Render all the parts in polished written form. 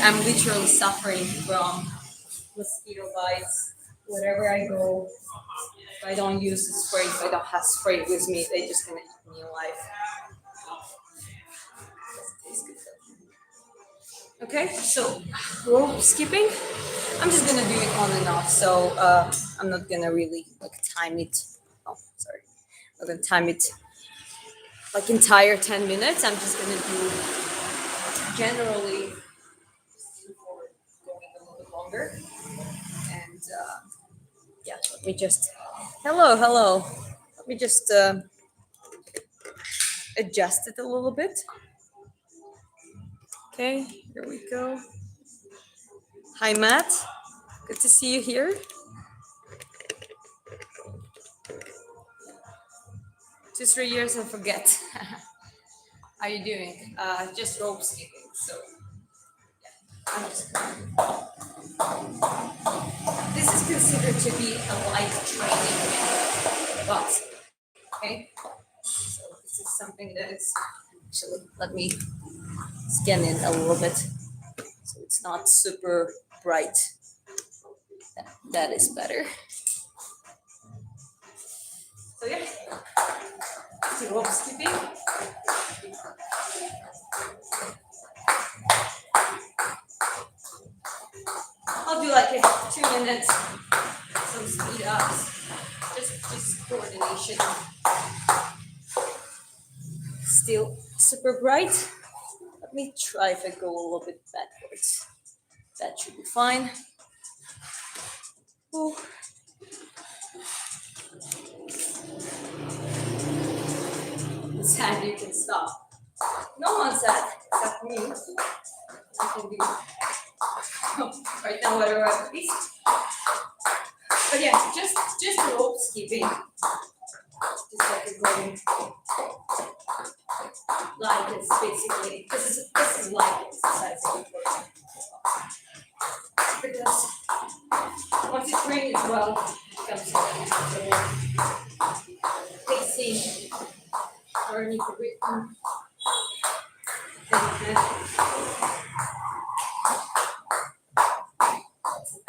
I'm literally suffering from mosquito bites. Wherever I go, if I don't use the spray, if I don't have spray with me, they just gonna eat me alive. Okay, so rope skipping. I'm just gonna do it on and off. So I'm not gonna really like time it. Oh, sorry. I'm not gonna time it like entire 10 minutes. I'm just gonna do generally for going a little bit longer. And yeah, let me just. Hello. Let me just adjust it a little bit. Okay, here we go. Hi, Matt. Good to see you here. 2-3 years and forget. How you doing? Just rope skipping. So yeah, I'm just. This is considered to be a light training, but okay. So this is something that is actually. Let me scan it a little bit, so it's not super bright. That is better. So yeah, see rope skipping. I'll do like 2 minutes, some speed ups, just coordination. Still super bright. Let me try if I go a little bit backwards. That should be fine. Ooh. Sad you can stop. No one's sad except me. I can do right now whatever I please. But yeah, just rope skipping. Just like a going like this basically. This is like exercising because once you train as well, it becomes pacing, learning the rhythm.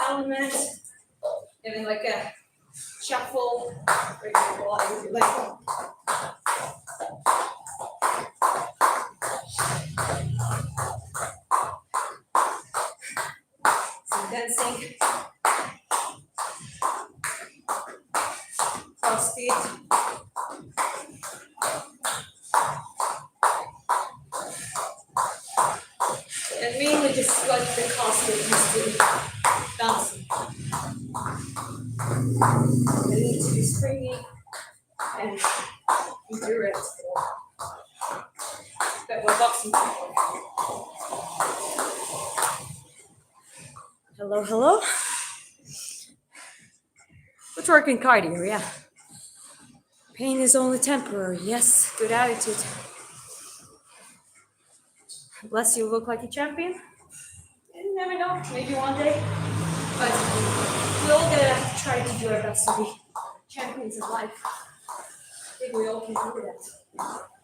Element, even like a shuffle, for example, I would do like some dancing, cross feet. And mainly just like the cross feet needs to be bouncing. It needs to be springy and endurance. That we're boxing for. Hello. Footwork and cardio, yeah. Pain is only temporary. Yes, good attitude. Bless you, look like a champion. You never know, maybe one day. But we all gotta try to do our best to be champions of life. I think we all can do that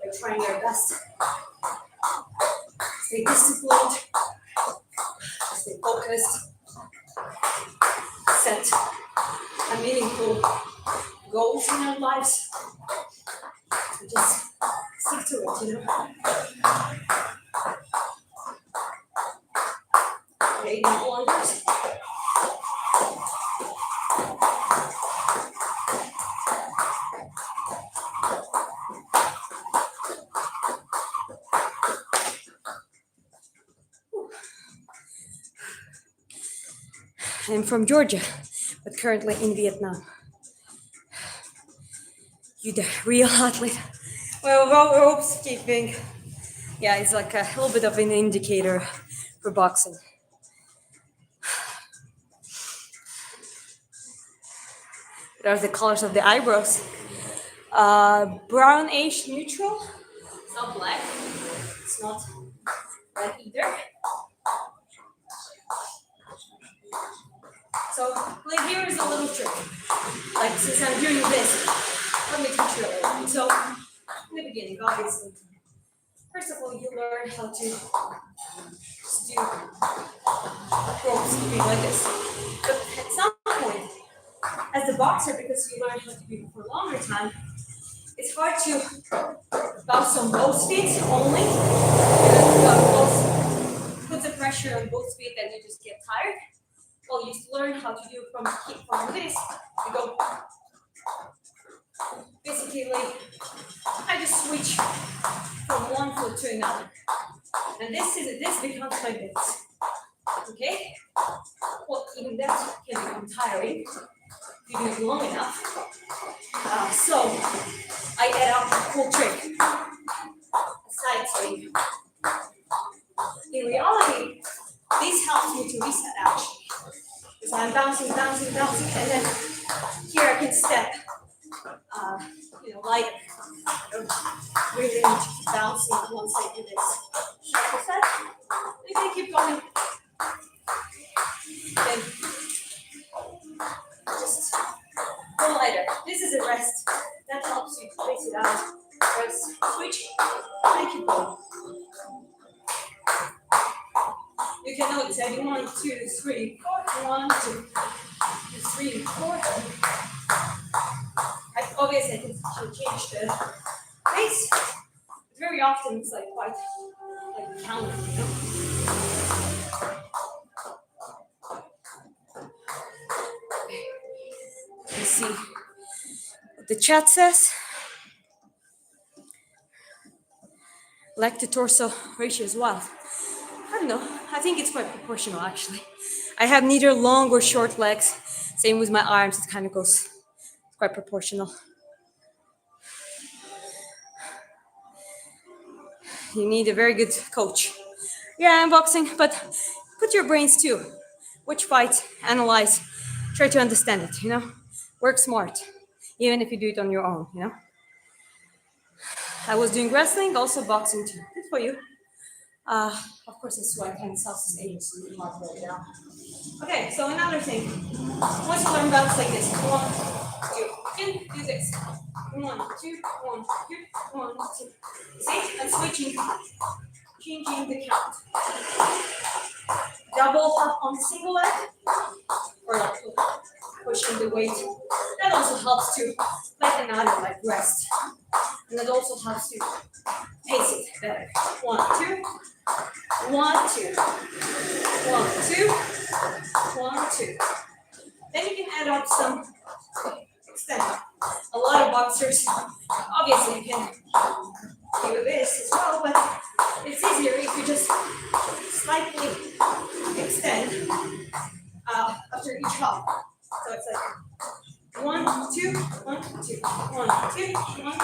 by trying our best. Stay disciplined, stay focused, set a meaningful goals in our lives. And just stick to it, you know. Okay, not wonders. I'm from Georgia, but currently in Vietnam. You the real athlete. Well, rope skipping. Yeah, it's like a little bit of an indicator for boxing. What are the colors of the eyebrows? Brownish neutral. It's not black. It's not red either. So, like here is a little trick. Like since I'm doing this, let me teach you a little. So, in the beginning, obviously, first of all, you learn how to to do rope skipping like this. But at some point, as a boxer, because you learn how to do it for a longer time, it's hard to bounce on both feet only. Both put the pressure on both feet and you just get tired. Well, you used to learn how to do from this. You go basically like I just switch from one foot to another. And this becomes my bits. Okay? Well, even that can become tiring if you do it long enough. So I add up a cool trick. A side swing. In reality, this helps me to reset actually. Because I'm bouncing, and then here I can step, lighter. I don't really need to keep bouncing once I do this. Reset. You can keep going. Then just go lighter. This is a rest. That helps you to place it out. Rest. Switch. And keep going. You can notice I do 1, 2, 3, 4. 1, 2, 3, 4. Obviously, I can change the pace. Very often, it's like quite like counter, Let's see what the chat says. Leg to torso ratio as well. I don't know. I think it's quite proportional actually. I have neither long or short legs. Same with my arms. It kind of goes quite proportional. You need a very good coach. Yeah, I'm boxing, but put your brains too. Watch fight, analyze, try to understand it, Work smart, even if you do it on your own, I was doing wrestling, also boxing too. Good for you. Of course, it's why kind of self-sustaining, so you can't really down. Okay, so another thing. Once you learn bounce like this, 1, 2, in, do this. 1, 2, 1, 2, 1, 2. See? I'm switching, changing the count. Double up on the single leg, or like pushing the weight. That also helps to let another leg rest. And that also helps to pace it better. 1, 2, 1, 2, 1, 2, 1, 2. Then you can add up some extent. A lot of boxers, obviously you can do this as well, but it's easier if you just slightly extend after each hop. So it's like 1, 2, 1, 2, 1, 2, 1,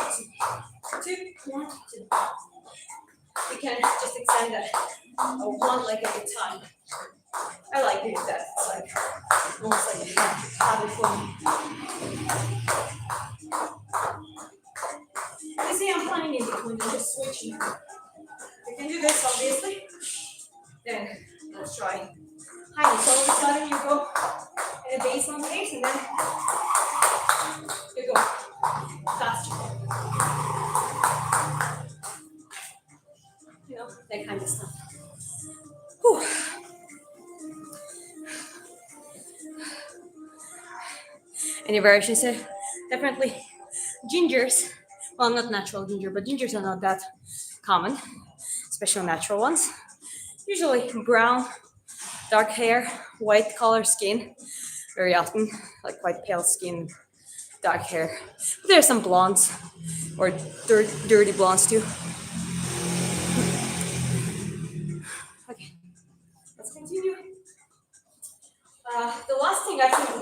2, 2, 1, 2. You can just extend that one leg at a time. I like doing that. It's like almost like a habit for me. You see, I'm playing in between. I'm just switching. You can do this, obviously. Then let's try. Hi, so all of a sudden you go at a baseline pace, and then you go faster. That kind of stuff. Whew. Any variations? Definitely gingers. Well, not natural ginger, but gingers are not that common, especially natural ones. Usually brown, dark hair, white color skin. Very often, like quite pale skin, dark hair. But there are some blondes or dirty blondes too. Okay, let's continue. The last thing I think I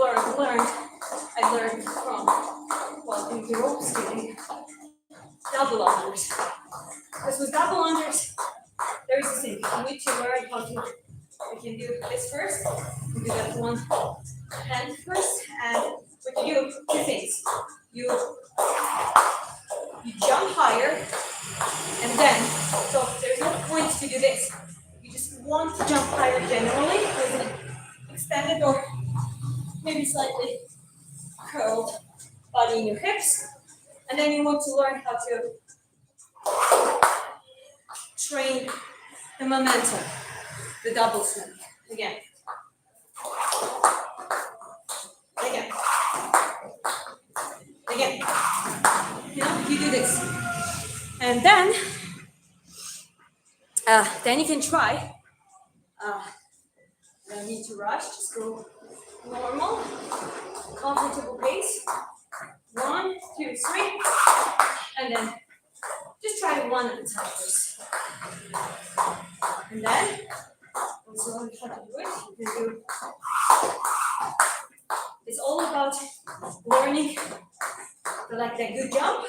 learned from in the rope skipping, double unders. Because with double unders, there is a thing. You need to learn how to. You can do this first. You do that one hand first, and what you do, two things. You jump higher, and then so there's no point to do this. You just want to jump higher generally with an extended or maybe slightly curled body in your hips, and then you want to learn how to train the momentum, the double swing. Again. Again. Again. You do this. And then you can try. No need to rush, just go normal, comfortable pace. 1, 2, 3. And then just try one at a time first. And then, once you learn how to do it, you can do. It's all about learning like that good jump,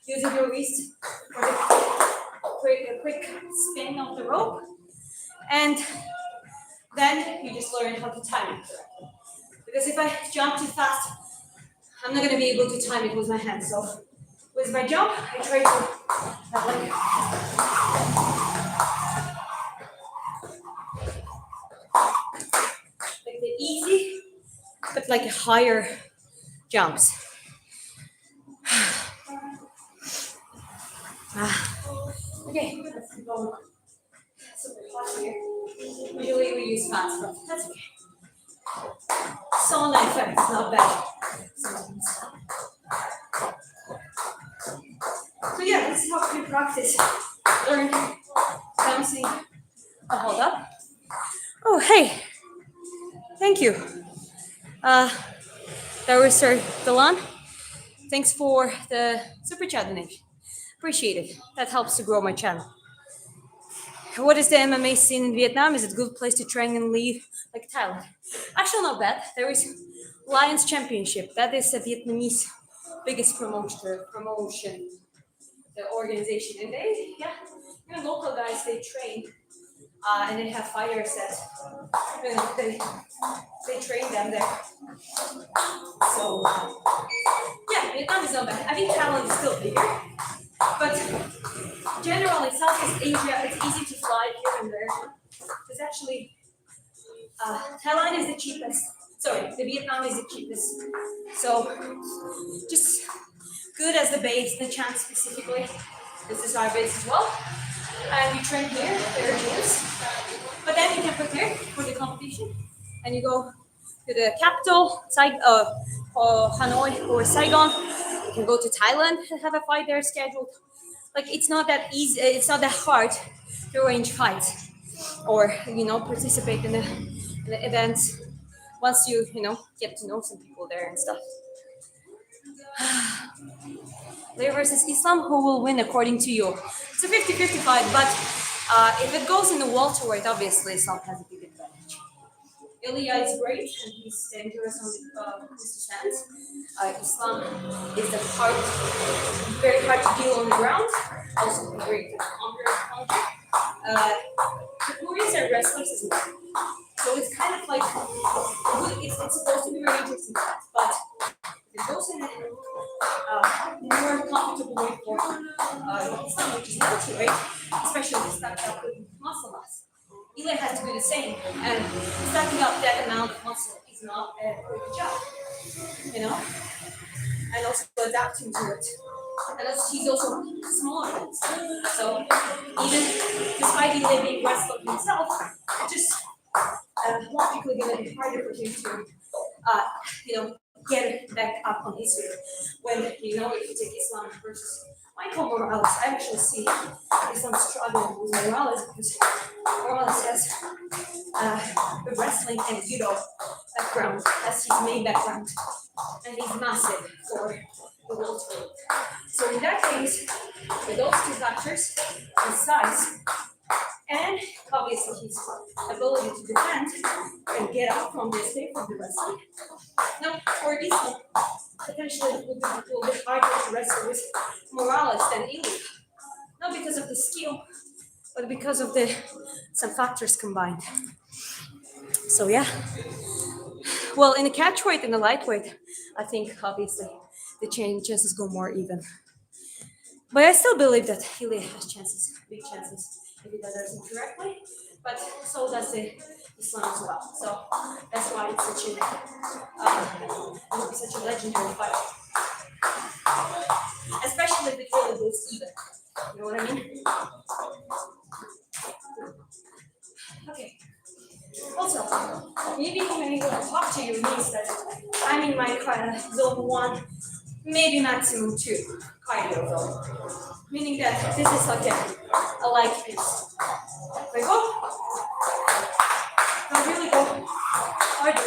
using your wrist for the quick spin of the rope, and then you just learn how to time it. Because if I jump too fast, I'm not going to be able to time it with my hands. So with my jump, I try to have like the easy, but like higher jumps. Okay, let's keep going. Super hot here. Usually we use fans, but that's okay. Sauna effect is not bad. So yeah, this is how we practice. Learn bouncing. Oh, hold up. Oh, hey. Thank you. That was Sir Delan. Thanks for the super chat donation. Appreciate it. That helps to grow my channel. What is the MMA scene in Vietnam? Is it a good place to train and live like Thailand? Actually, not bad. There is Lions Championship. That is a Vietnamese biggest promotion, the organization. And they, yeah, even local guys, they train and they have fighters that, they train them there. So, yeah, Vietnam is not bad. I think Thailand is still bigger. But generally, Southeast Asia, it's easy to fly here and there. It's actually, Thailand is the cheapest. Sorry, the Vietnam is the cheapest. So, just good as the base, the champ specifically. This is our base as well. And you train here, there it is. But then you can prepare for the competition. And you go to the capital, Hanoi or Saigon. You can go to Thailand and have a fight there scheduled. Like, it's not that easy, it's not that hard to arrange fights or, participate in the events once you, get to know some people there and stuff. Lair versus Islam, who will win according to you? It's a 50-50 fight, but if it goes in the welterweight, obviously Islam has a big advantage. Ilya is great and he's dangerous on the stands. Islam is very hard to deal on the ground. Also great counter. The Koreans are wrestlers as well. So it's kind of like, it's supposed to be very interesting, but it goes in a more comfortable way for Islam, which is welterweight, especially if stacked up with muscle mass. Ilya has to do the same, and stacking up that amount of muscle is not a quick job, and also adapting to it. And he's also smaller, so even despite Ilya being wrestler himself, it's just logically going to be harder for him to, get back up on his feet. When, if you take Islam versus Michael Morales, I actually see Islam struggling with Morales because Morales has the wrestling and judo background as his main background, and he's massive for the welterweight. So in that case, with those two factors, his size, and obviously his ability to defend and get up from the state of the wrestling. Now, for Islam, potentially it would be a little bit harder to wrestle with Morales than Ilya. Not because of the skill, but because of some factors combined. So yeah. Well, in the catchweight and the lightweight, I think obviously the chances go more even. But I still believe that Ilya has chances, big chances, if he does everything correctly. But so does the Islam as well. So that's why it's such a legendary fight. Especially if it really goes even. You know what I mean? maybe when you go to talk to your knees that I'm in my kind of zone 1, maybe maximum 2 cardio zone. Meaning that this is like a light piece. Like, oh, don't really go harder.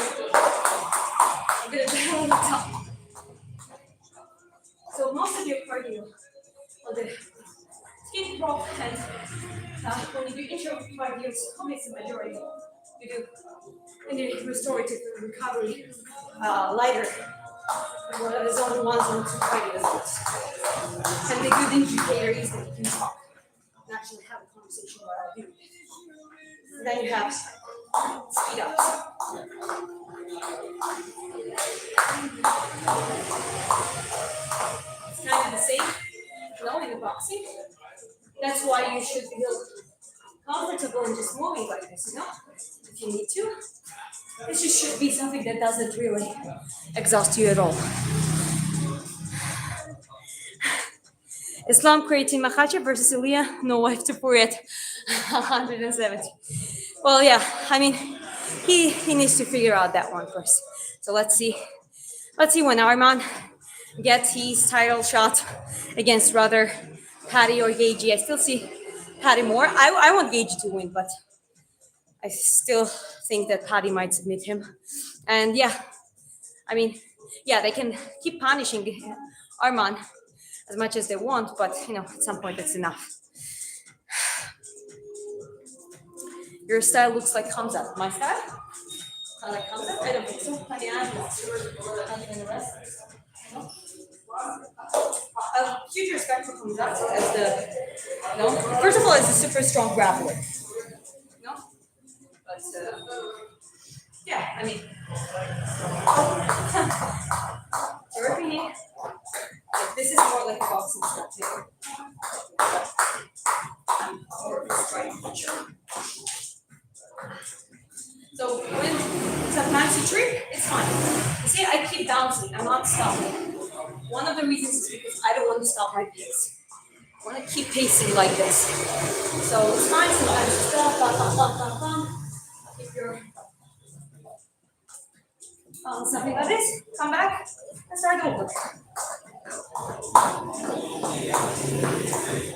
I'm gonna bend on the top. So most of your cardio on the skip rope and when you do intro cardio, it's probably the majority. You do in the restorative recovery lighter. What is zone 1, zone 2 cardio. And the good indicators that you can talk and actually have a conversation while doing it. And then you have speed ups. It's kind of the same, in the boxing. That's why you should feel comfortable in just moving like this, if you need to. This just should be something that doesn't really exhaust you at all. Islam creating Makhachev versus Ilya, no wife to Puryat, 170. Well, yeah, I mean, he needs to figure out that one first. So let's see when Arman gets his title shot against rather Paddy or Gagey. I still see Paddy more. I want Gagey to win, but I still think that Paddy might submit him. And yeah, I mean, yeah, they can keep punishing Arman as much as they want, but at some point that's enough. Your style looks like Hamza. My style? I like Hamza? I don't think so. I mean, I'm not in the rest. No? Huge respect for Hamza as the, first of all, it's a super strong grappler. But yeah, I mean, European. This is more like a boxing style. So when it's a fancy trick, it's fine. You see, I keep bouncing. I'm not stopping. One of the reasons is because I don't want to stop my pace. I want to keep pacing like this. So it's fine. Sometimes you stop, If you're something like this, come back and start over.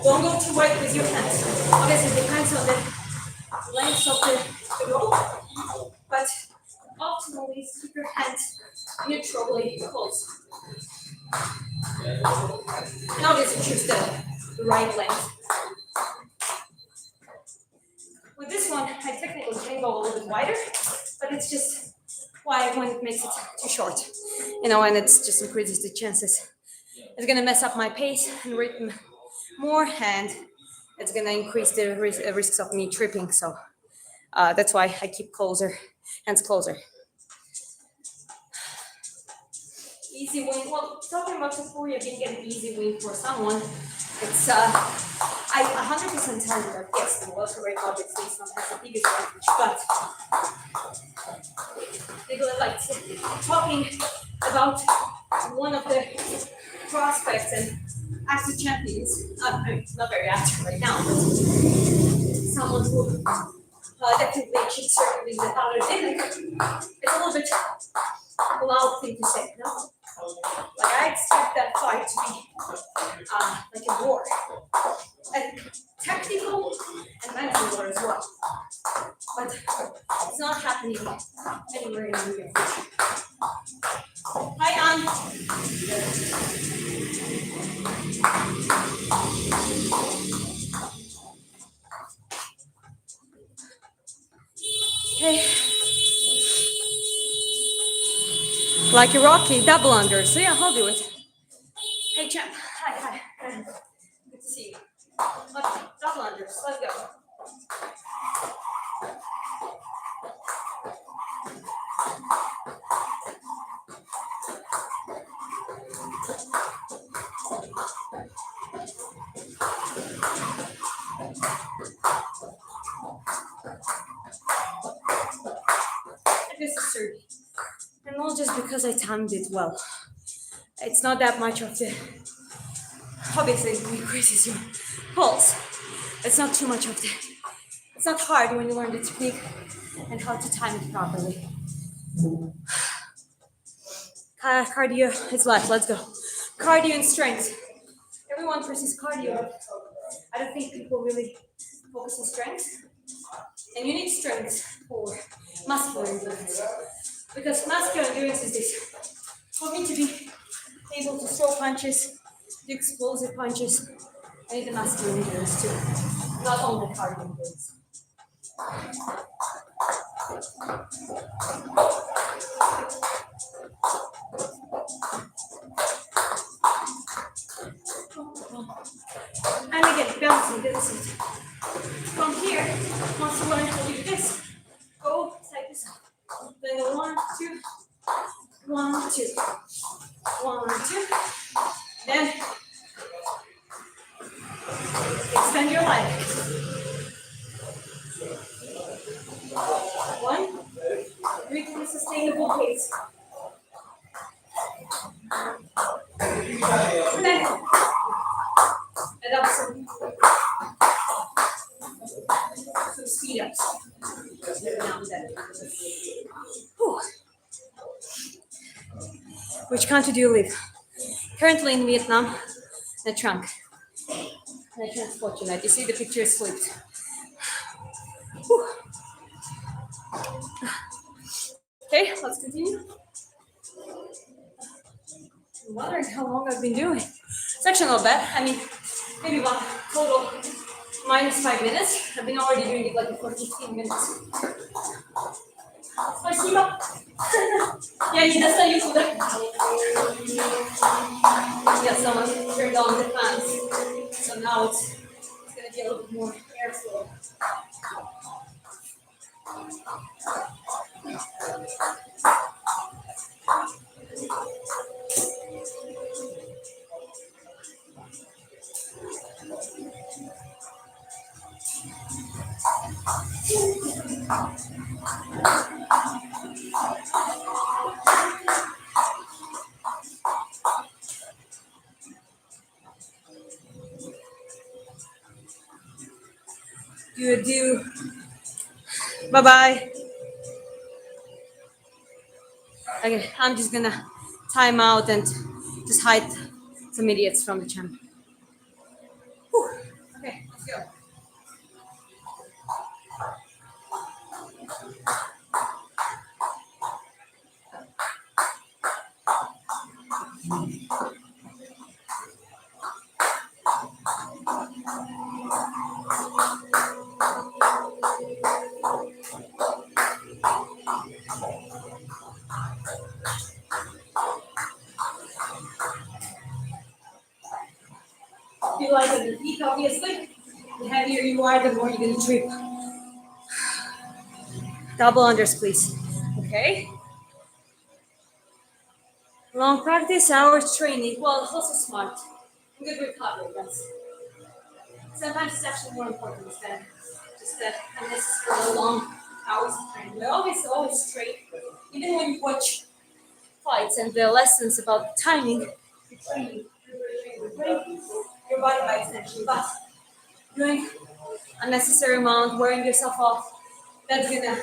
Don't go too wide with your hands. Obviously, it depends on the length of the rope, but optimally keep your hands neutrally close. And obviously, choose the right length. With this one, I technically can go a little bit wider, but it's just why when it makes it too short, and it just increases the chances. It's gonna mess up my pace and rhythm more, and it's gonna increase the risks of me tripping. So that's why I keep hands closer. Easy win. Well, talking about Tafuria being an easy win for someone, it's I 100% tell you that yes, the welterweight obviously is not has the biggest advantage, but they go like talking about one of the prospects and active champions. I mean, not very active right now, but someone who definitely achieved certain things that others didn't. It's a little bit a loud thing to say, no? Like I expect that fight to be like a war, and technical and mental war as well. But it's not happening anywhere in the near future. Hi, Anne. Okay. Like a Rocky, double under. So yeah, I'll do it. Hey, champ. Hi. Good to see you. Okay, double unders. Let's go. This is 30. And not just because I timed it well. It's not that much of the, obviously it increases your pulse. It's not too much of the, it's not hard when you learn the technique and how to time it properly. Cardio is life. Let's go. Cardio and strength. Everyone practices cardio. I don't think people really focus on strength. And you need strength for muscular endurance. Because muscular endurance is this. For me to be able to throw punches, do explosive punches, I need the muscular endurance too. Not only cardio endurance. And again, bouncing, this is from here, once you learn to do this, go side to side. Then go 1, 2, 1, 2, 1, 2. Then extend your leg. 1, reach a sustainable pace. And then add up some speed ups. Now and then. Whew. Which country do you live? Currently in Vietnam, the trunk. I transport you. You see the picture is flipped. Whew. Okay, let's continue. I'm wondering how long I've been doing. It's actually not bad. I mean, maybe about total minus 5 minutes. I've been already doing it like for 15 minutes. Спасибо. Я не достаю сюда. Yeah, someone turned on the fans. So now it's going to be a little bit more airflow. Do. Bye bye. Okay, I'm just gonna time out and just hide some idiots from the channel. Whew. Okay, let's go. You like the peak, obviously. The heavier you are, the more you're gonna trip. Double unders, please. Okay. Long practice, hours training. Well, it's also smart. Good recovery, guys. Sometimes it's actually more important than just that unnecessary long hours of training. But always train. Even when you watch fights and the lessons about timing, you're training. Your body by extension. But doing unnecessary amount, wearing yourself off, that's gonna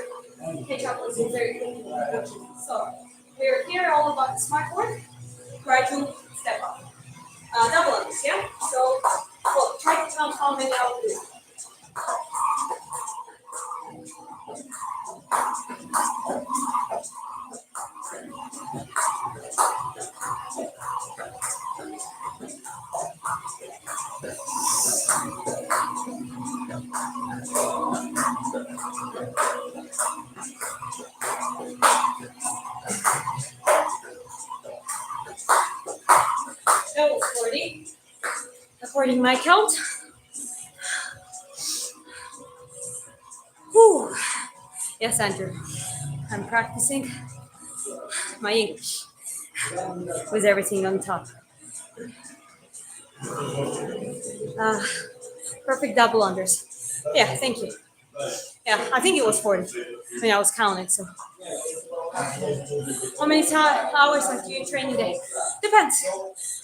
catch up with you very quickly. So we're here all about smart work, gradual step up. Double unders, yeah? So well, try to count how many I'll do. That was 40. According to my count. Whew. Yes, Andrew. I'm practicing my English with everything on top. Perfect double unders. Yeah, thank you. Yeah, I think it was 40. I mean, I was counting, so. How many hours do you train a day? Depends.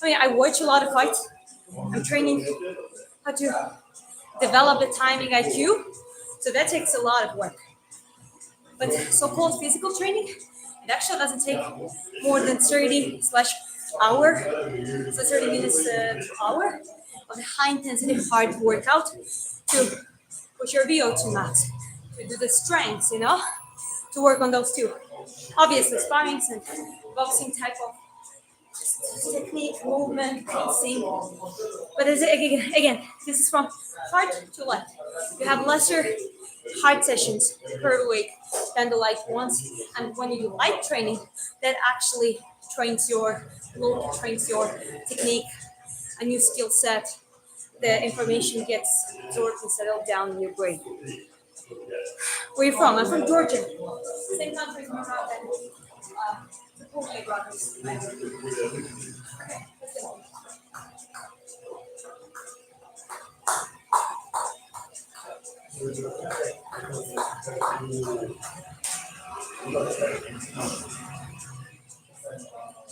I mean, I watch a lot of fights. I'm training how to develop the timing IQ. So that takes a lot of work. But so-called physical training, It actually doesn't take more than 30 slash hour, so 30 minutes to hour of a high intensity hard workout to push your VO2 max, to do the strengths, to work on those two. Obviously, sparring and boxing type of technique, movement, pacing. But again, this is from hard to light. You have lesser hard sessions per week than the light ones. And when you do light training, that actually trains your load, trains your technique, a new skill set. The information gets absorbed and settled down in your brain. Where are you from? I'm from Georgia. Same country as Merab and the Paddy brothers. Okay, let's go.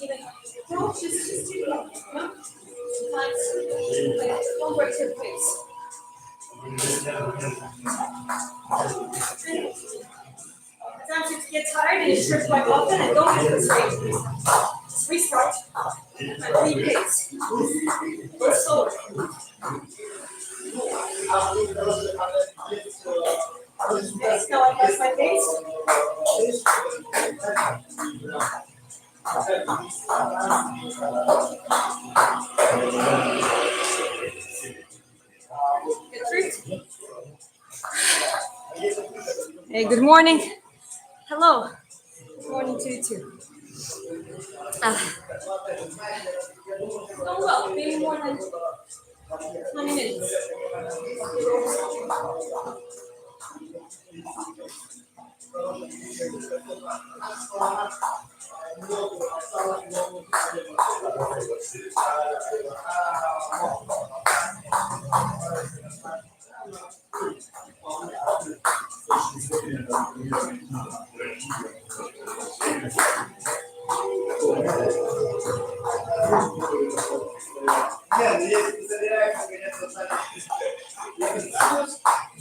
Even no, just no. Like, don't break your face. Sometimes you get tired and you strip quite often and don't get frustrated. Just restart and repace. Go slower. Next, now I press my face. Get through. Hey, good morning. Hello. Good morning to you too. Oh well, maybe more than 20 minutes.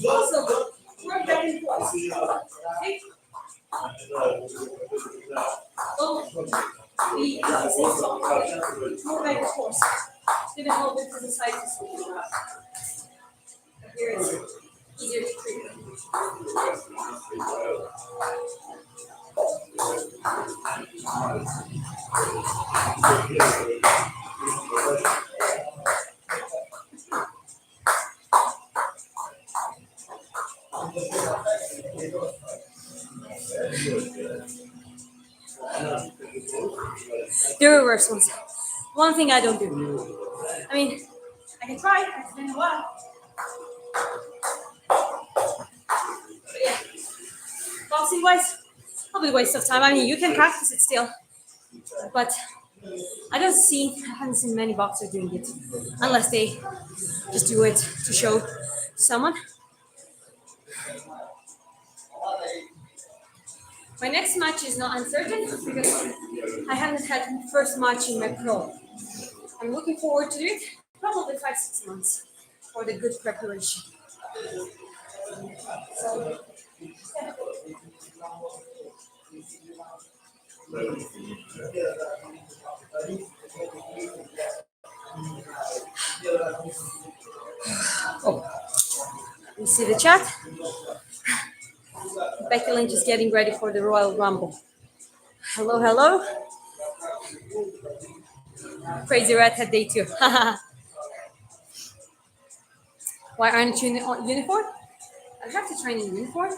Also, work back and forth. Okay? Don't be move back and forth. Give it a little bit to the side to sleep. Here it's easier to treat. The reverse ones. One thing I don't do. I mean, I can try. It's been a while. But yeah, boxing wise, probably a waste of time. I mean, you can practice it still, but I haven't seen many boxers doing it unless they just do it to show someone. My next match is not uncertain because I haven't had my first match in my pro. I'm looking forward to it, probably 5-6 months for the good preparation. So, yeah. Oh, you see the chat? Becky Lynch is getting ready for the Royal Rumble. Hello, hello. Crazy Redhead Day 2. Why aren't you in uniform? I have to train in uniform.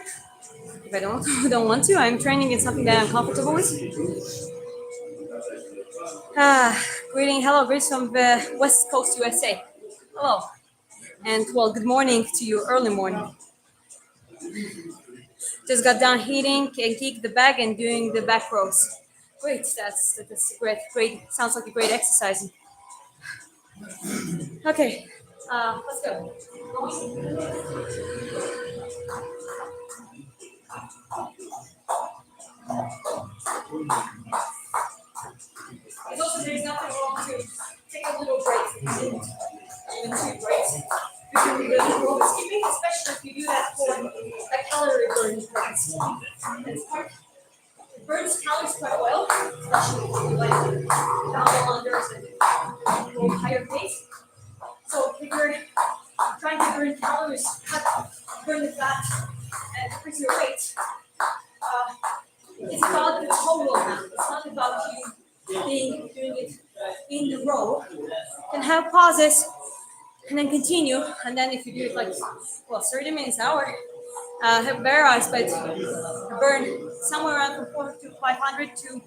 If I don't want to, I'm training in something that I'm comfortable with. Hello, greetings from the West Coast, USA. Hello. And well, good morning to you, early morning. Just got done hitting and kick the bag and doing the back rows. Great, that's great. Sounds like a great exercise. Okay, let's go. It's also there's nothing wrong to take a little break, even 2 breaks. You can do the rope skipping, especially if you do that for a calorie burn. It burns calories quite especially if you like double unders and go higher pace. So if you're trying to burn calories, burn the fat, and increase your weight, it's about the total amount. It's not about you doing it in the row. You can have pauses and then continue. And then if you do it like 30 minutes hour, have bare eyes, but burn somewhere around from 400 to 500 to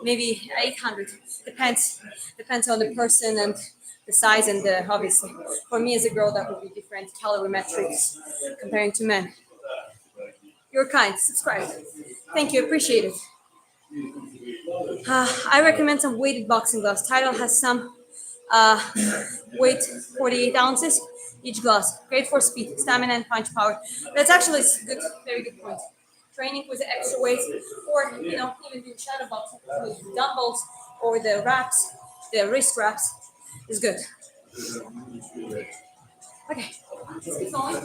maybe 800. Depends on the person and the size and the obviously. For me as a girl, that would be different calorimetrics comparing to men. You're kind. Subscribe. Thank you. Appreciate it. I recommend some weighted boxing gloves. Title has some weight 48 ounces each glass. Great for speed, stamina, and punch power. That's actually a good, very good point. Training with the extra weights, or even doing shadow boxing with dumbbells or the wraps, the wrist wraps, is good. Okay, let's keep going.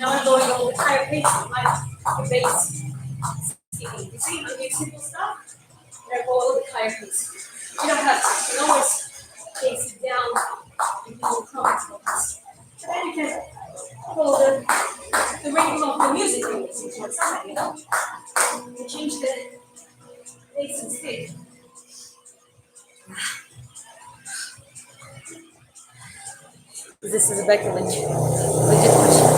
Now I'm going over the higher pace of my base. You see, I'm doing simple stuff, and I go a little bit higher pace. You don't have to. You can always pace it down and do comments. So then you can follow the rhythm of the music you're listening to outside, You change the pace and speed. This is a Becky Lynch legit question.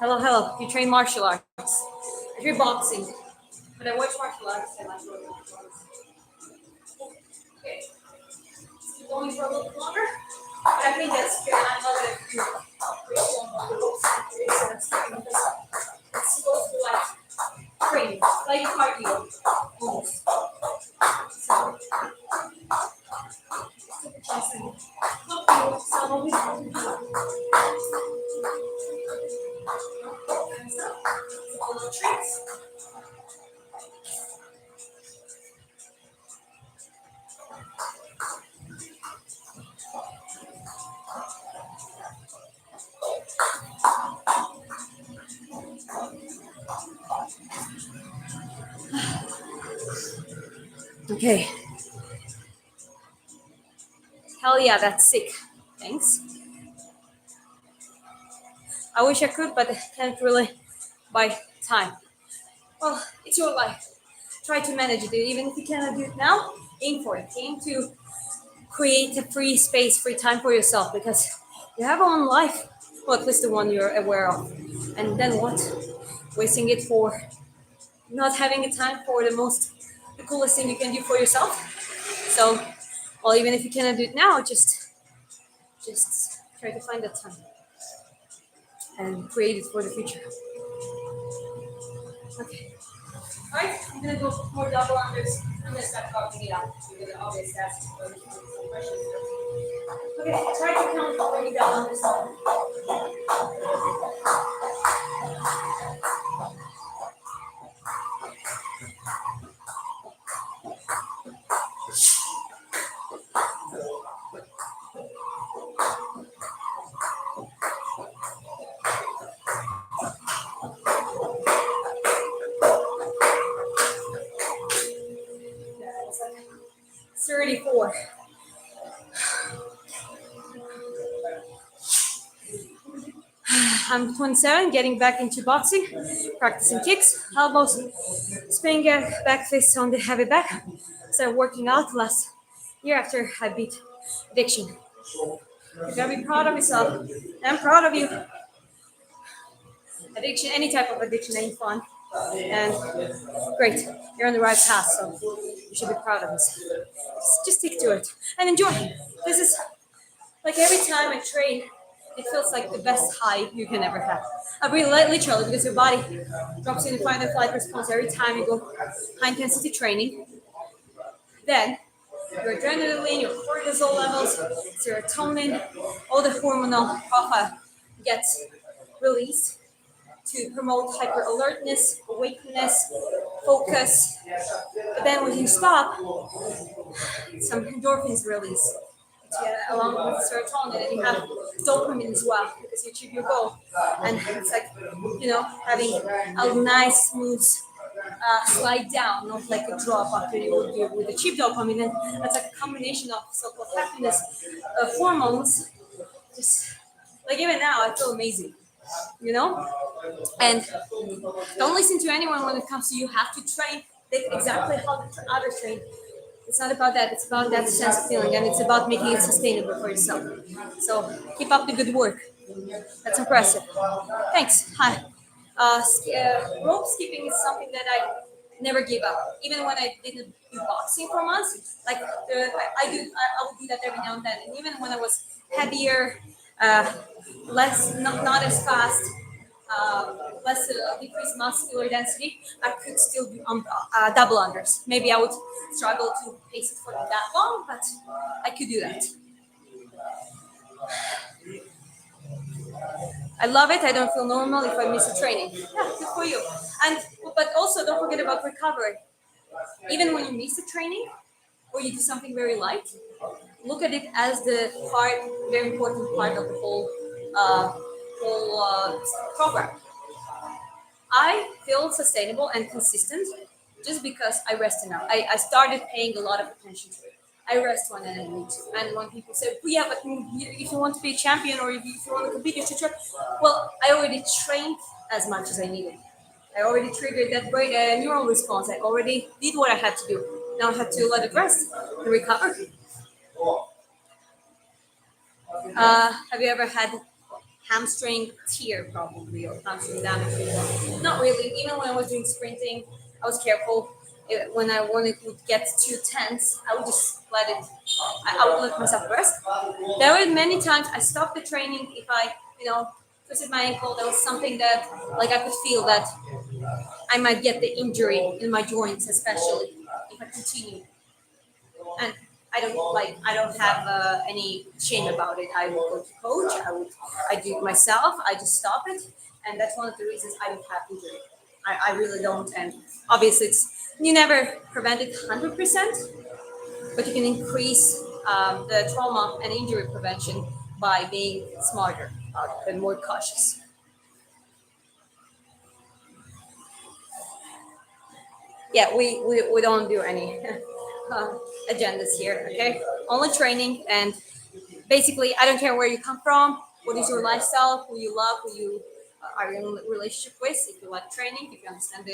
Hello. You train martial arts. I do boxing, but I watch martial arts and I like martial arts. Okay, keep going for a little bit longer. But I think that's good. I'm not going to do the books because it's supposed to be like training, like cardio, almost. So, take a chance and help you some of it. All the tricks. Okay. Hell yeah, that's sick. Thanks. I wish I could, but I can't really buy time. Well, it's your life. Try to manage it. Even if you cannot do it now, aim for it. Aim to create a free space, free time for yourself because you have one life. Well, at least the one you're aware of. And then what? Wasting it for not having a time for the coolest thing you can do for yourself. So, well, even if you cannot do it now, just try to find that time and create it for the future. Okay. All right, I'm gonna go for more double unders. I'm gonna start carving it out. You're gonna always ask some questions. Okay, try to count how many double unders. It's like 34. I'm 27, getting back into boxing, practicing kicks, elbows, spinning back fists on the heavy back. Started working out last year after I beat addiction. You gotta be proud of yourself. I'm proud of you. Addiction, any type of addiction ain't fun. And great, you're on the right path, so you should be proud of yourself. Just stick to it and enjoy. This is Like every time I train, it feels like the best high you can ever have. I really literally because your body drops in the fight and flight response every time you go high intensity training. Then your adrenaline, your cortisol levels, serotonin, all the hormonal profile gets released to promote hyper alertness, awakeness, focus. But then when you stop, some endorphins release. Along with serotonin, and you have dopamine as well because you achieve your goal. And it's like, having a nice, smooth slide down, not like a drop after you would do with the cheap dopamine. And it's like a combination of so-called happiness hormones. Just like even now, I feel amazing, you know. And don't listen to anyone when it comes to you have to train exactly how the others train. It's not about that. It's about that sense of feeling, and it's about making it sustainable for yourself. So keep up the good work. That's impressive. Thanks. Hi. Rope skipping is something that I never give up. Even when I didn't do boxing for months, like I would do that every now and then. And even when I was heavier, uh, not as fast, less decreased muscular density, I could still do double unders. Maybe I would struggle to pace it for that long, but I could do that. I love it. I don't feel normal if I miss a training. Yeah, good for you. And but also don't forget about recovery. Even when you miss a training or you do something very light, look at it as the very important part of the uh, whole program. I feel sustainable and consistent just because I rest enough. I started paying a lot of attention to it. I rest when I need to. And when people say, well, yeah, but if you want to be a champion or if you want to compete, you should train. Well, I already trained as much as I needed. I already triggered that brain neural response. I already did what I had to do. Now I had to let it rest and recover. Have you ever had hamstring tear probably or hamstring damage before? Not really. Even when I was doing sprinting, I was careful. When I wanted to get too tense, I would just let it. I would let myself rest. There were many times I stopped the training if I, twisted my ankle. There was something that, like, I could feel that I might get the injury in my joints, especially if I continue. And I don't have any shame about it. I will go to coach. I do it myself. I just stop it, and that's one of the reasons I don't have injury. I really don't, and obviously it's you never prevent it 100%, but you can increase the trauma and injury prevention by being smarter about it and more cautious. Yeah, we don't do any uh, agendas here. Okay, only training and basically, I don't care where you come from, what is your lifestyle, who you love, who you are in a relationship with. If you like training, if you understand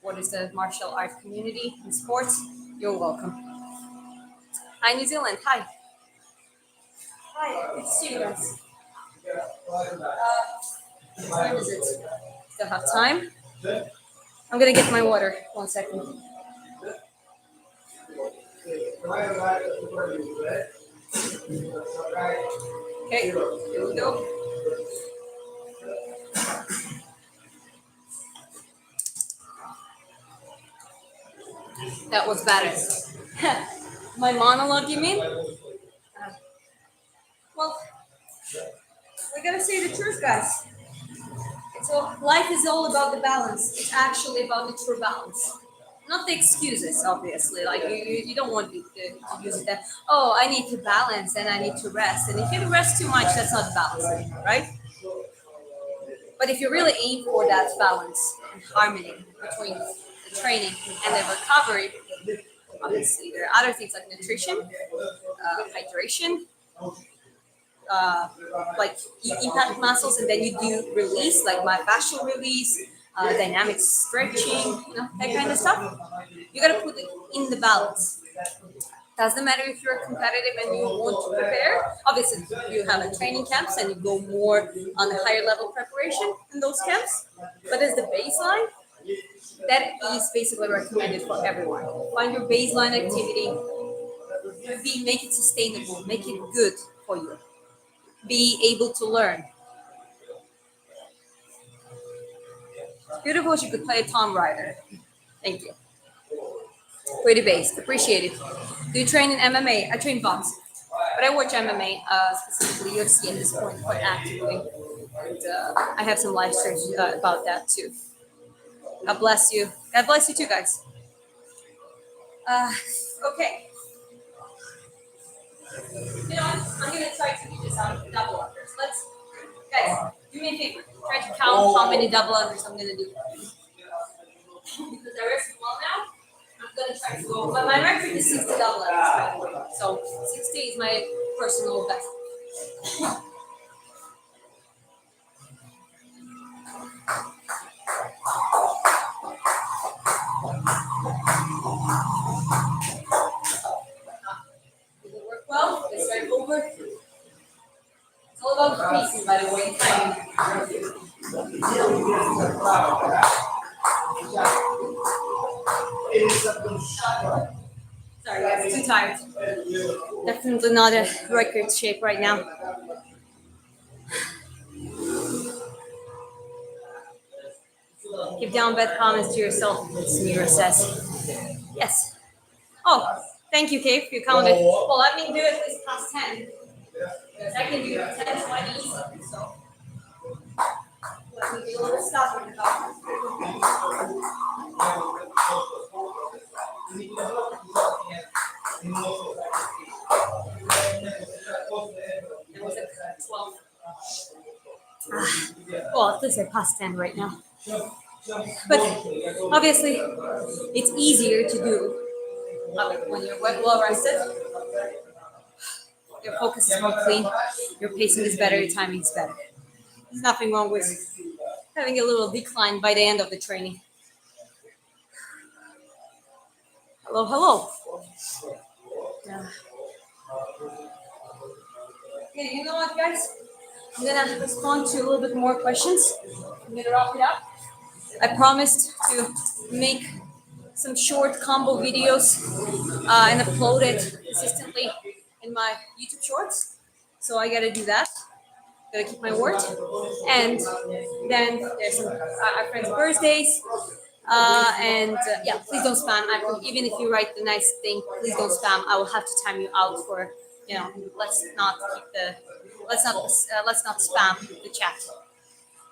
what is the martial art community and sports, you're welcome. Hi, New Zealand. Hi. Hi. Good to see you guys. What time is it? Still have time. I'm gonna get my water. 1 second. Okay. Here we go. That was better. My monologue, you mean? Well, we gotta say the truth, guys. So life is all about the balance. It's actually about the true balance, not the excuses. Obviously, like you don't want to use it that. Oh, I need to balance and I need to rest. And if you rest too much, that's not balance anymore, right? But if you really aim for that balance and harmony between the training and the recovery, obviously there are other things like nutrition, hydration, uh, like you impact muscles and then you do release like myofascial release, dynamic stretching, that kind of stuff. You gotta put it in the balance. Doesn't matter if you're competitive and you want to prepare. Obviously, you have a training camps and you go more on a higher level preparation in those camps. But as the baseline, that is basically recommended for everyone. Find your baseline activity, make it sustainable, make it good for you. be able to learn. Beautiful. She could play a Tom Rider. Thank you. Pretty based. Appreciate it. Do you train in MMA? I train boxing, but I watch MMA, specifically UFC at this point, quite actively. And I have some live streams about that too. God bless you. God bless you too, guys. Uh, okay. You know what? I'm gonna try to do this out of double unders. Let's, guys, do me a favor. Try to count how many double unders I'm gonna do. Because I rest well now. I'm gonna try to go. But my record is 60 double unders, by the way. So 60 is my personal best. Did it work well? Let's start over. It's all about pacing, by the way. Timing. Sorry, guys, too tired. Definitely not a record shape right now. Give down bad comments to yourself, Smira says. Yes. Oh, thank you, Kate, for your comment. Well, let me do at least past 10. Because I can do 10, 20 easily. So let me do a little stuff in the comments. It was at 12. Well, at least I passed 10 right now. But obviously, it's easier to do when you're well rested. Your focus is more clean, your pacing is better, your timing is better. There's nothing wrong with having a little decline by the end of the training. Hello, hello. Okay, you know what, guys? I'm gonna respond to a little bit more questions. I'm gonna wrap it up. I promised to make some short combo videos and upload it consistently in my YouTube shorts. So I gotta do that. Gotta keep my word. And then there's some our friends' birthdays. Yeah, please don't spam. Even if you write the nice thing, please don't spam. I will have to time you out for, let's not spam the chat.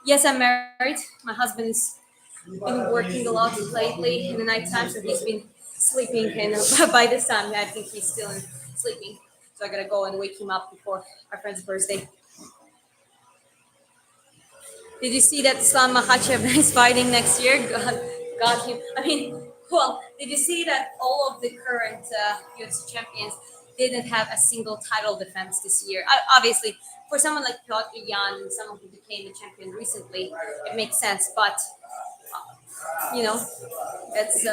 Yes, I'm married. My husband has been working a lot lately in the nighttime, so he's been sleeping. And by this time, I think he's still sleeping. So I gotta go and wake him up before our friend's birthday. Did you see that Islam Makhachev is fighting next year? Got him. Did you see that all of the current UFC champions didn't have a single title defense this year? Obviously, for someone like Piotr Jan, someone who became a champion recently, it makes sense. But it's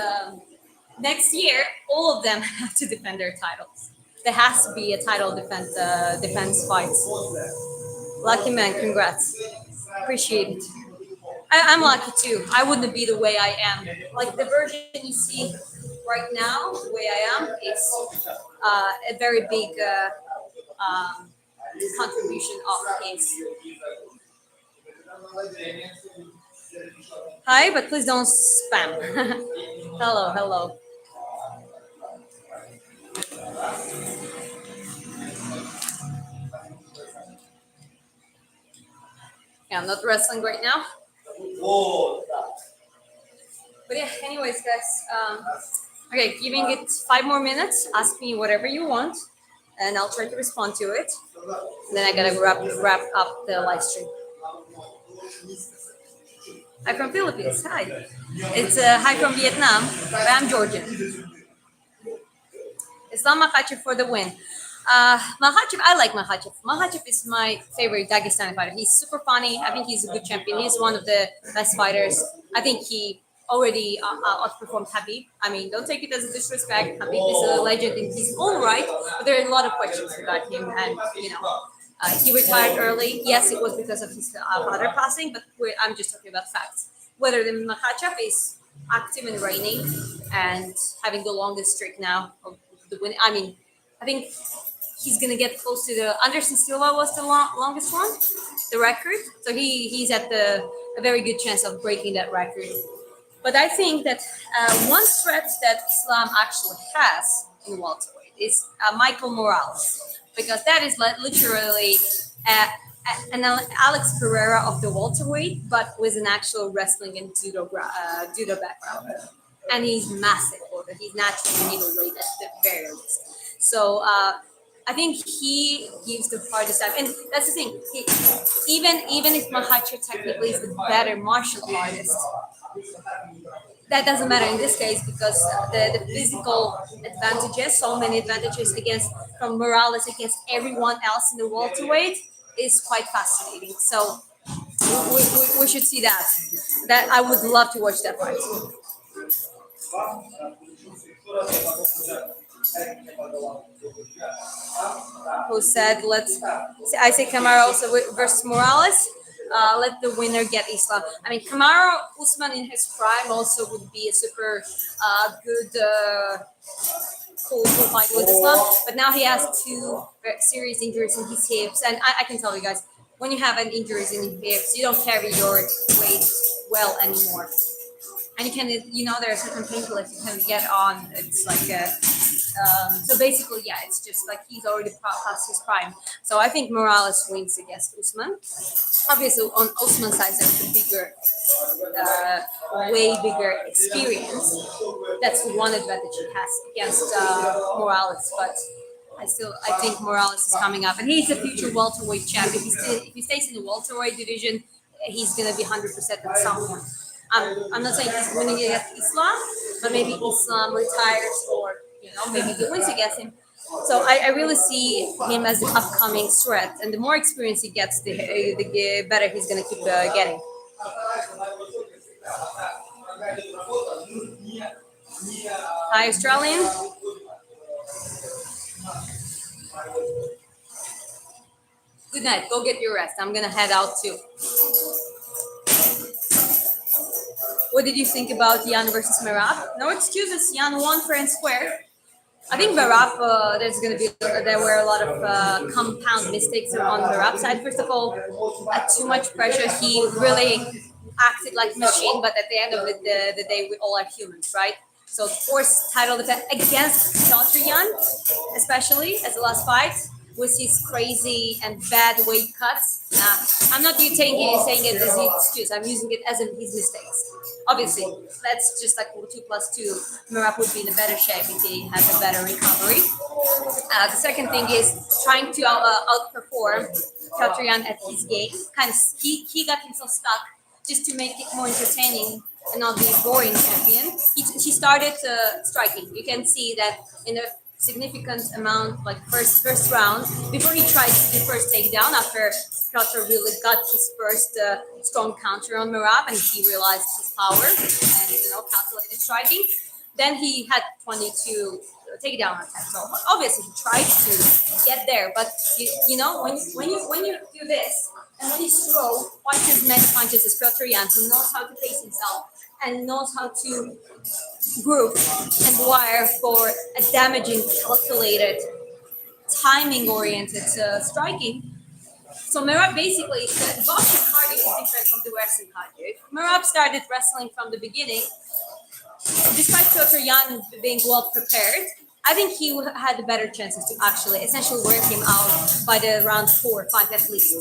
next year. All of them have to defend their titles. There has to be a title defense fight. Lucky man, congrats. Appreciate it. I'm lucky too. I wouldn't be the way I am. Like the version you see right now, the way I am, is a very big contribution of his. Hi, but please don't spam. Hello, hello. Yeah, I'm not wrestling right now. But yeah, anyways, guys. Okay, giving it 5 more minutes. Ask me whatever you want, and I'll try to respond to it. And then I gotta wrap up the live stream. Hi from Philippines. Hi. It's hi from Vietnam. But I'm Georgian. Islam Makhachev for the win. Makhachev, I like Makhachev. Makhachev is my favorite Dagestani fighter. He's super funny. I think he's a good champion. He's one of the best fighters. I think he already outperformed Habib. Don't take it as a disrespect. Habib is a legend in his own right, but there are a lot of questions about him. And he retired early. Yes, it was because of his father passing, but I'm just talking about facts. Whether the Makhachev is active and reigning and having the longest streak now of the win. I think he's gonna get close to the Anderson Silva was the longest one, the record. So he's at the a very good chance of breaking that record. But I think that one threat that Islam actually has in welterweight is Michael Morales, because that is literally uh, an Alex Pereira of the welterweight, but with an actual wrestling and judo background, and he's massive for that. He's naturally middleweight at the very least. So I think he gives the hardest time, and that's the thing. Even if Mahacher technically is the better martial artist, that doesn't matter in this case because the physical advantages, so many advantages against from Morales against everyone else in the welterweight is quite fascinating. So we should see that. That I would love to watch that fight. Who said let's? I say Camaro also versus Morales. Let the winner get Islam. I mean, Camaro Usman in his prime also would be a super good, cool fight with Islam. But now he has two very serious injuries in his hips, and I can tell you guys, when you have an injuries in your hips, you don't carry your weight well anymore. And you can, there are certain painkillers you can get on. It's like so basically, yeah, it's just like he's already past his prime. So I think Morales wins against Usman. Obviously, on Usman's side, there's a bigger, way bigger experience. That's one advantage he has against Morales. But I think Morales is coming up, and he's a future welterweight champ. If he stays in the welterweight division, he's gonna be 100% at some point. I'm not saying he's winning against Islam, but maybe Islam retires or maybe he wins against him. So I really see him as the upcoming threat, and the more experience he gets, the better he's gonna keep getting. Hi, Australian. Good night. Go get your rest. I'm gonna head out too. What did you think about Jan versus Merab? No excuses. Jan won fair and square. I think Merab, there were a lot of compound mistakes on Merab's side. First of all, at too much pressure, he really acted like a machine. But at the end of the day, we all are humans, right? So, of course, title defense against Jan, especially as the last fight, with his crazy and bad weight cuts. I'm not saying it as an excuse. I'm using it as his mistakes. Obviously, that's just like 2+2. Merab would be in a better shape if he has a better recovery. The second thing is trying to outperform Jan at his game. Kind of, he got himself stuck just to make it more entertaining and not be a boring champion. He started striking. You can see that in a significant amount, like first round, before he tried to do first takedown after Piotr really got his first strong counter on Merab, and he realized his power and calculated striking. Then he had 22 takedown attempts. So obviously he tried to get there, but when you do this and when you throw twice as many punches as Piotr Jan, who knows how to pace himself and knows how to group and wire for a damaging, calculated, timing-oriented striking. So Merab basically, the boxing cardio is different from the wrestling cardio. Merab started wrestling from the beginning. Despite Piotr Jan being well prepared, I think he had the better chances to actually essentially wear him out by the round 4 or 5 at least,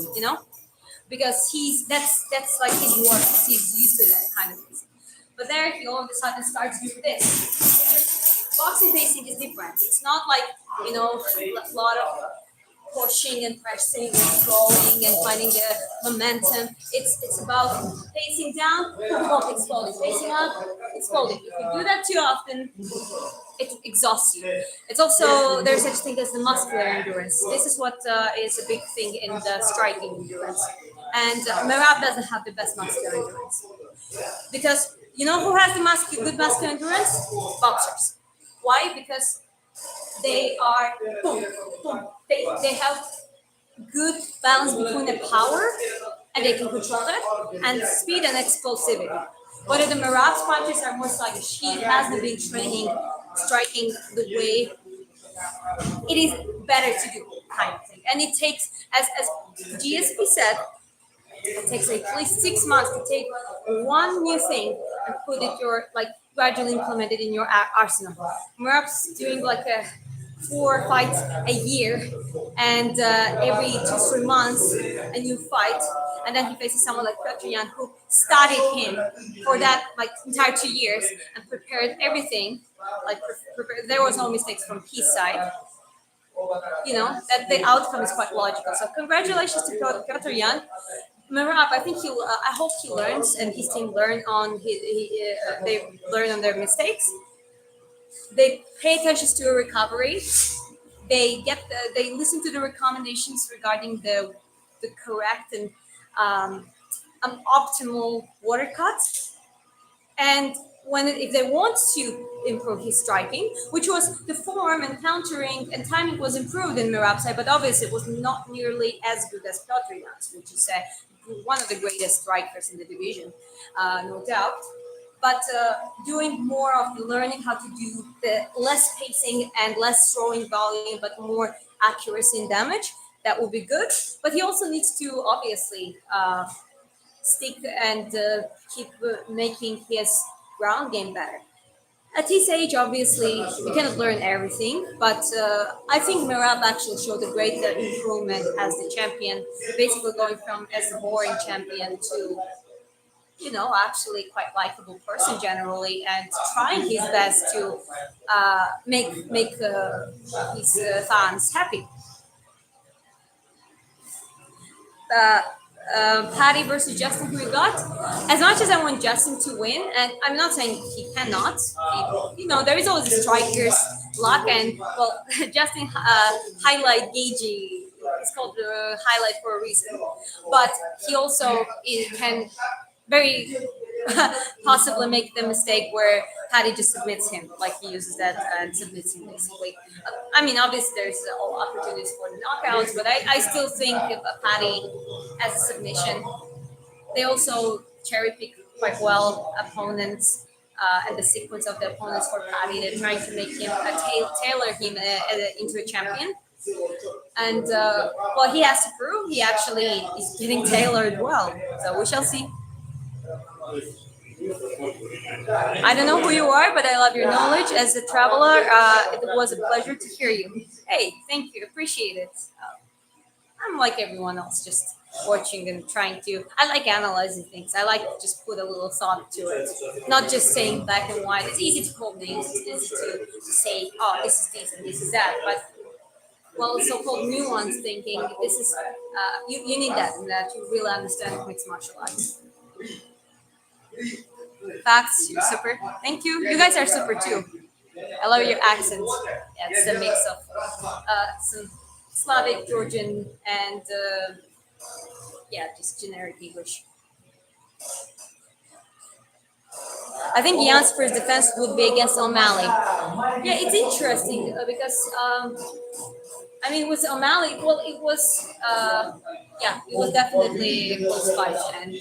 because that's like his work. He's used to that kind of thing. But there he all of a sudden starts doing this. Boxing pacing is different. It's not like, a lot of pushing and pressing and throwing and finding the momentum. It's about pacing down, exploding, pacing up, exploding. If you do that too often, it exhausts you. It's also, there's such thing as the muscular endurance. This is what is a big thing in the striking endurance. And Merab doesn't have the best muscular endurance. Because who has the good muscular endurance? Boxers. Why? Because they are boom, boom. They have good balance between the power, and they can control that, and speed and explosivity. Whether the Merab's punches are more sluggish, he hasn't been training striking the way it is better to do kind of thing. And it takes, as GSP said, it takes at least 6 months to take one new thing and put it your like gradually implement it in your arsenal. Merab's doing like a 4 fights a year, and every 2 3 months a new fight, and then he faces someone like Petr Yan who studied him for that like entire 2 years and prepared everything. Like there was no mistakes from his side. That the outcome is quite logical. So congratulations to Petr Yan. Merab, I think I hope he learns and his team learn on they learn on their mistakes. They pay attention to recovery. They listen to the recommendations regarding the correct and um, optimal water cuts. And if they want to improve his striking, which was the form and countering and timing was improved in Merab's side, but obviously it was not nearly as good as Piotr Jan's, which is one of the greatest strikers in the division, no doubt. But doing more of the learning how to do the less pacing and less throwing volume, but more accuracy and damage, that will be good. But he also needs to obviously stick and keep making his ground game better. At his age, obviously, you cannot learn everything, but I think Merab actually showed a great improvement as the champion, basically going from as a boring champion to, actually quite likable person generally, and trying his best to make his fans happy. uh, Paddy versus Justin, who we got. As much as I want Justin to win, and I'm not saying he cannot, there is always a striker's luck, and well, Justin highlight Gagey. It's called the highlight for a reason, but he also can very possibly make the mistake where Paddy just submits him, like he uses that and submits him basically. I mean, obviously there's all opportunities for the knockouts, but I still think of Paddy as a submission. They also cherry pick quite well opponents and the sequence of the opponents for Paddy. They're trying to make him tailor him into a champion. And he has to prove he actually is getting tailored well. So we shall see. I don't know who you are, but I love your knowledge as a traveler. It was a pleasure to hear you. Hey, thank you. Appreciate it. I'm like everyone else, just watching and trying to. I like analyzing things. I like to just put a little thought to it, not just saying black and white. It's easy to call names. It's easy to say, oh, this is this and this is that. But so-called nuance thinking. This is you need that, and that you really understand mixed martial arts. Facts, you're super. Thank you. You guys are super too. I love your accent. Yeah, it's a mix of some Slavic, Georgian, and just generic English. I think Jan's first defense would be against O'Malley. Yeah, it's interesting because with O'Malley, it was it was definitely a close fight, and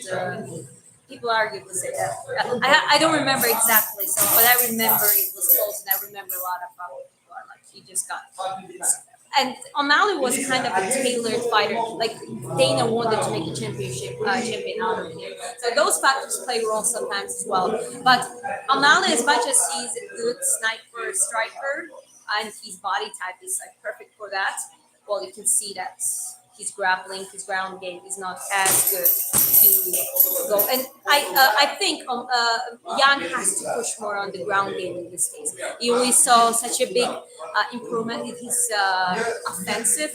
people argue to say that. I don't remember exactly, but I remember it was close, and I remember a lot of people are like he just got. And O'Malley was kind of a tailored fighter. Like Dana wanted to make a champion out of him. So those factors play a role sometimes as well. But O'Malley, as much as he's a good sniper striker, and his body type is like perfect for that, well, you can see that his grappling, his ground game is not as good to go. And I think Jan has to push more on the ground game in this case. You only saw such a big improvement in his offensive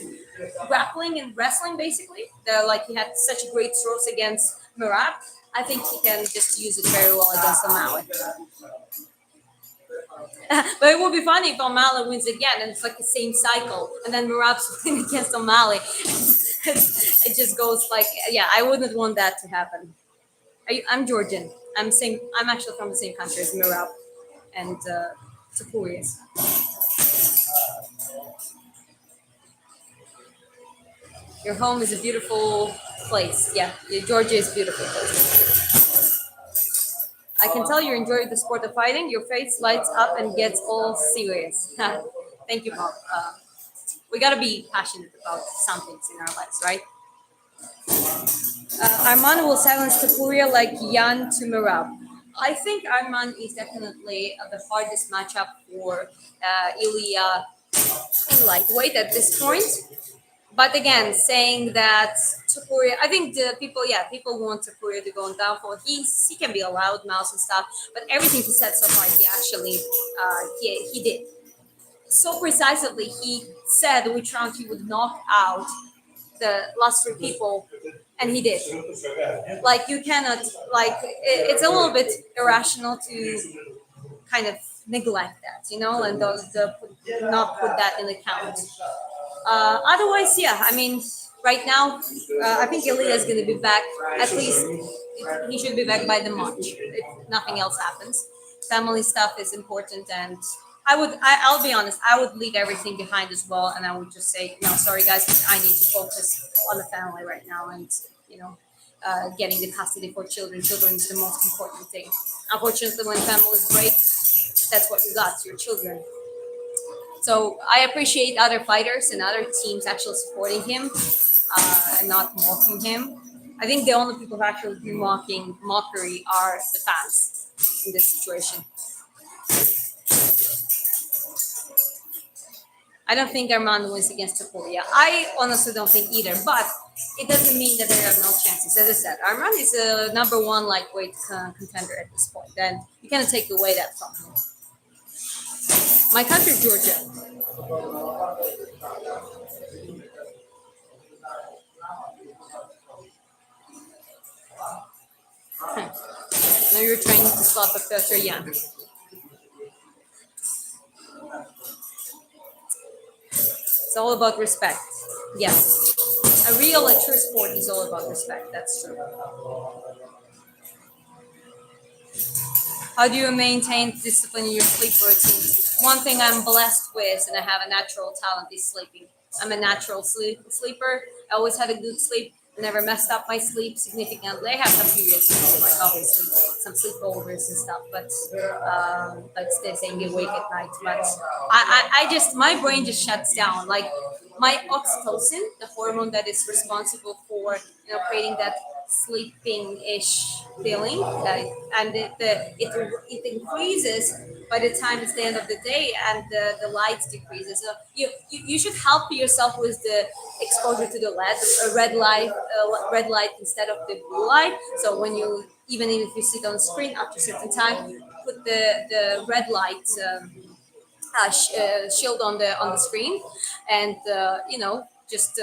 grappling and wrestling, basically. He had such great throws against Merab. I think he can just use it very well against O'Malley. But it would be funny if O'Malley wins again and it's like the same cycle, and then Merab's winning against O'Malley. It just goes like, I wouldn't want that to happen. I'm Georgian. I'm actually from the same country as Merab, and it's curious. Your home is a beautiful place. Yeah, Georgia is a beautiful place. I can tell you enjoy the sport of fighting. Your face lights up and gets all serious. Thank you, Bob. We gotta be passionate about some things in our lives, right? Arman will silence Tapuria like Yan to Merab. I think Arman is definitely the hardest matchup for Ilya in lightweight at this point. But again, saying that Tapuria, I think the people, yeah, people want Tapuria to go on downfall. He can be a loud mouse and stuff, but everything he said so far, he actually he did so precisely. He said which round he would knock out the last three people, and he did. Like you cannot it's a little bit irrational to kind of neglect that, and not put that in account. Otherwise, yeah, I mean, right now, I think Ilya is going to be back. At least he should be back by the March if nothing else happens. Family stuff is important, and I'll be honest, I would leave everything behind as well, and I would just say, no, sorry guys, I need to focus on the family right now, and you know, getting the custody for children. Children is the most important thing. Unfortunately, when families break, that's what you got, your children. So I appreciate other fighters and other teams actually supporting him and not mocking him. I think the only people who actually do mockery are the fans in this situation. I don't think Armando wins against Topuria. I honestly don't think either, but it doesn't mean that there are no chances. As I said, Armando is a number one lightweight contender at this point, and you cannot take away that from him. My country, Georgia. Now you're training to slap a Piotr Jan. It's all about respect. Yes. A real, a true sport is all about respect. That's true. How do you maintain discipline in your sleep routine? One thing I'm blessed with, and I have a natural talent, is sleeping. I'm a natural sleeper. I always had a good sleep. Never messed up my sleep significantly. I have some periods, like obviously some sleepovers and stuff, but they saying you wake at night. But I just my brain just shuts down. Like my oxytocin, the hormone that is responsible for creating that sleeping-ish feeling, and it increases by the time it's the end of the day, and the light decreases. So you should help yourself with the exposure to the red light instead of the blue light. So when you even if you sit on the screen after a certain time, put the red light shield on the screen, and just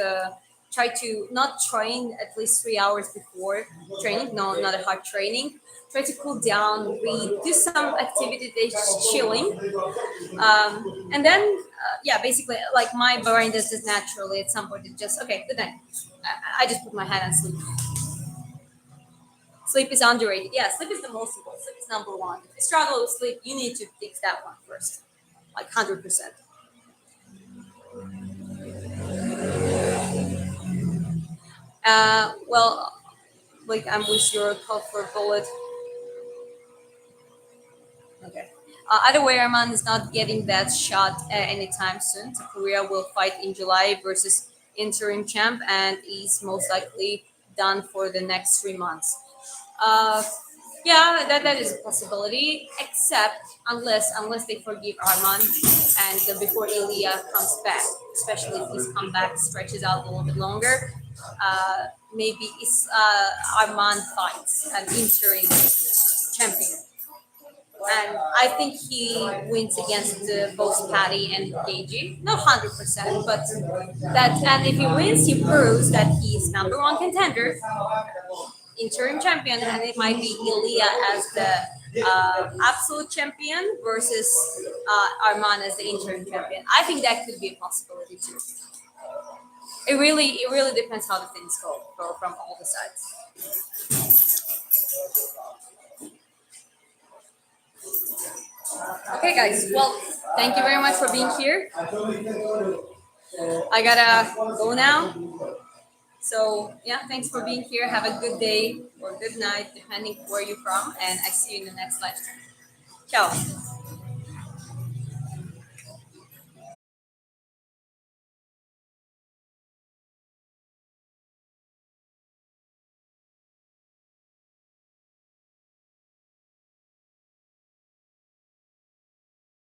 try to not train at least 3 hours before training. No, not a hard training. Try to cool down, read, do some activity that's chilling, and then yeah, basically like my brain does this naturally. At some point, it just okay, good night. I just put my head on sleep. Sleep is underrated. Yeah, sleep is the most important. Sleep is number one. If you struggle with sleep, you need to fix that one first, like 100%. Well, like I'm with your call for bullet. Okay. Either way, Arman is not getting that shot anytime soon. Korea will fight in July versus interim champ and is most likely done for the next 3 months. Uh, yeah, that is a possibility, except unless they forgive Arman and before Ilya comes back, especially if his comeback stretches out a little bit longer. Maybe it's Arman fights an interim champion, and I think he wins against both Paddy and KG. Not 100%, but that. And if he wins, he proves that he's number one contender, interim champion, and it might be Ilya as the absolute champion versus Arman as the interim champion. I think that could be a possibility too. It really depends how the things go from all the sides. Okay, guys. Well, thank you very much for being here. I gotta go now. So yeah, thanks for being here. Have a good day or good night, depending where you're from, and I see you in the next live stream. Ciao.